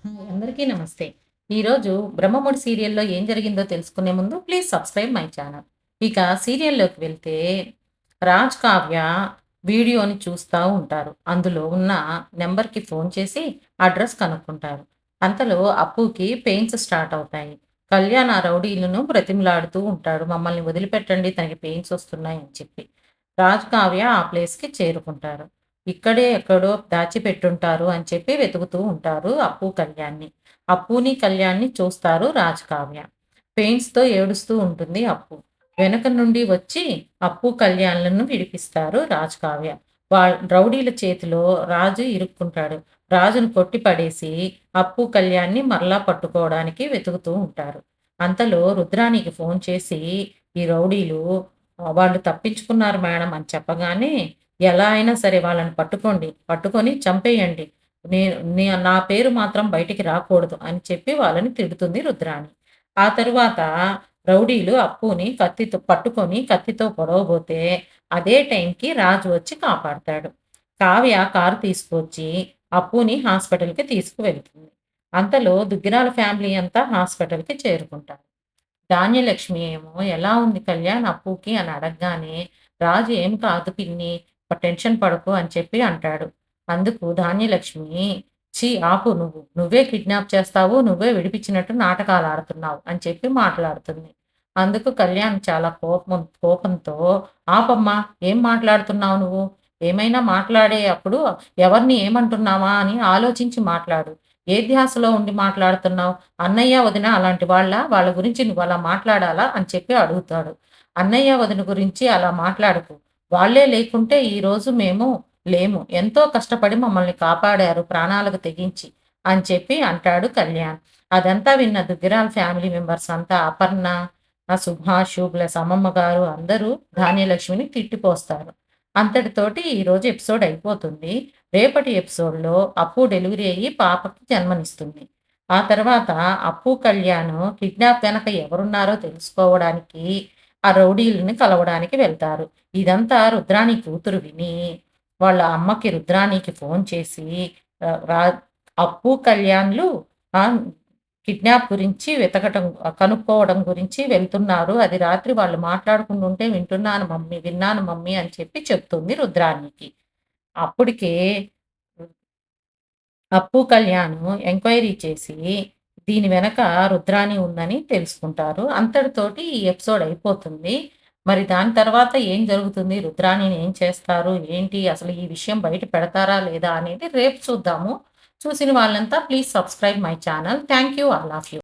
అందరికీ నమస్తే. ఈరోజు 'బ్రహ్మముడి' సీరియల్‌లో ఏం జరిగిందో తెలుసుకునే ముందు ప్లీజ్ సబ్స్క్రైబ్ మై ఛానల్. ఇక సీరియల్‌లోకి వెళ్తే రాజ్, కావ్య వీడియోని చూస్తా ఉంటారు. అందులో ఉన్న నంబర్‌కి ఫోన్ చేసి అడ్రెస్ కనుక్కుంటారు. అంతలో అప్పుకి పెయిన్స్ స్టార్ట్ అవుతాయి. కళ్యాణ్ ఆ రౌడీలను బ్రతిమిలాడుతూ ఉంటాడు. మమ్మల్ని వదిలిపెట్టండి తనకి పెయిన్స్ వస్తున్నాయి అని చెప్పి. రాజ్, కావ్య ఆ ప్లేస్‌కి చేరుకుంటారు. ఇక్కడే ఎక్కడో దాచిపెట్టుంటారు అని చెప్పి వెతుకుతూ ఉంటారు అప్పు, కళ్యాణ్‌ని. అప్పుని, కళ్యాణ్‌ని చూస్తారు రాజ్, కావ్య. పెయిన్స్‌తో ఏడుస్తూ ఉంటుంది అప్పు. వెనక నుండి వచ్చి అప్పు, కళ్యాణ్‌లను విడిపిస్తారు రాజ్, కావ్య. రౌడీల చేతిలో రాజు ఇరుక్కుంటాడు. రాజును కొట్టి పడేసి అప్పు, కళ్యాణ్‌ని మరలా పట్టుకోవడానికి వెతుకుతూ ఉంటారు. అంతలో రుద్రాణికి ఫోన్ చేసి ఈ రౌడీలు వాళ్ళు తప్పించుకున్నారు మేడం అని చెప్పగానే ఎలా అయినా సరే వాళ్ళని పట్టుకోండి. పట్టుకొని చంపేయండి. నా పేరు మాత్రం బయటికి రాకూడదు అని చెప్పి వాళ్ళని తిడుతుంది రుద్రాణి. ఆ తరువాత రౌడీలు అప్పుని కత్తితో పొడవబోతే అదే టైంకి రాజు వచ్చి కాపాడతాడు. కావ్య కారు తీసుకొచ్చి అప్పుని హాస్పిటల్‌కి తీసుకువెళ్తుంది. అంతలో దుగ్గిరాల ఫ్యామిలీ అంతా హాస్పిటల్‌కి చేరుకుంటారు. ధాన్యలక్ష్మి ఏమో "ఎలా ఉంది కళ్యాణ్ అప్పుకి" అని అడగగానే, రాజు "ఏం కాదు పిన్ని, టెన్షన్ పడకు" అని చెప్పి అంటాడు. అందుకు ధాన్యలక్ష్మి "ఛీ! ఆపు నువ్వు. నువ్వే కిడ్నాప్ చేస్తావు, నువ్వే విడిపించినట్టు నాటకాలాడుతున్నావు" అని చెప్పి మాట్లాడుతుంది. అందుకు కళ్యాణ్ చాలా కోపంతో "ఆపమ్మా! ఏం మాట్లాడుతున్నావు నువ్వు? ఏమైనా మాట్లాడే అప్పుడు ఎవరిని ఏమంటున్నావా అని ఆలోచించి మాట్లాడు. ఏ ధ్యాసలో ఉండి మాట్లాడుతున్నావు? అన్నయ్య, వదిన అలాంటి వాళ్ళా? వాళ్ళ గురించి నువ్వలా మాట్లాడాలా?" అని చెప్పి అడుగుతాడు. "అన్నయ్య, వదిన గురించి అలా మాట్లాడకు. వాళ్ళే లేకుంటే ఈరోజు మేము లేము. ఎంతో కష్టపడి మమ్మల్ని కాపాడారు ప్రాణాలకు తెగించి" అని చెప్పి అంటాడు కళ్యాణ్. అదంతా విన్న దుగ్గిరాల ఫ్యామిలీ మెంబర్స్ అంతా అపర్ణ, సుభాషు ప్లస్ అమ్మమ్మ గారు అందరూ ధాన్యలక్ష్మిని తిట్టిపోస్తారు. అంతటితోటి ఈరోజు ఎపిసోడ్ అయిపోతుంది. రేపటి ఎపిసోడ్‌లో అప్పు డెలివరీ అయ్యి పాపకి జన్మనిస్తుంది. ఆ తర్వాత అప్పు, కళ్యాణ్ కిడ్నాప్ వెనక ఎవరున్నారో తెలుసుకోవడానికి ఆ రౌడీలని కలవడానికి వెళ్తారు. ఇదంతా రుద్రాణి కూతురు విని వాళ్ళ అమ్మకి రుద్రాణికి ఫోన్ చేసి ఆహ్, రా అప్పు, కళ్యాణ్‌లు ఆహ్, కిడ్నాప్ గురించి కనుక్కోవడం గురించి వెళ్తున్నారు. అది రాత్రి వాళ్ళు మాట్లాడుకుంటుంటే విన్నాను మమ్మీ అని చెప్పి చెప్తుంది రుద్రాణికి. అప్పటికే అప్పు, కళ్యాణ్ ఎంక్వైరీ చేసి దీని వెనక రుద్రాణి ఉందని తెలుసుకుంటారు. అంతటితోటి ఈ ఎపిసోడ్ అయిపోతుంది. మరి దాని తర్వాత ఏం జరుగుతుంది? రుద్రాణిని ఏం చేస్తారు? ఏంటి? అసలు ఈ విషయం బయట పెడతారా లేదా అనేది రేపు చూద్దాము. చూసిన వాళ్ళంతా please subscribe my channel. Thank you all of you.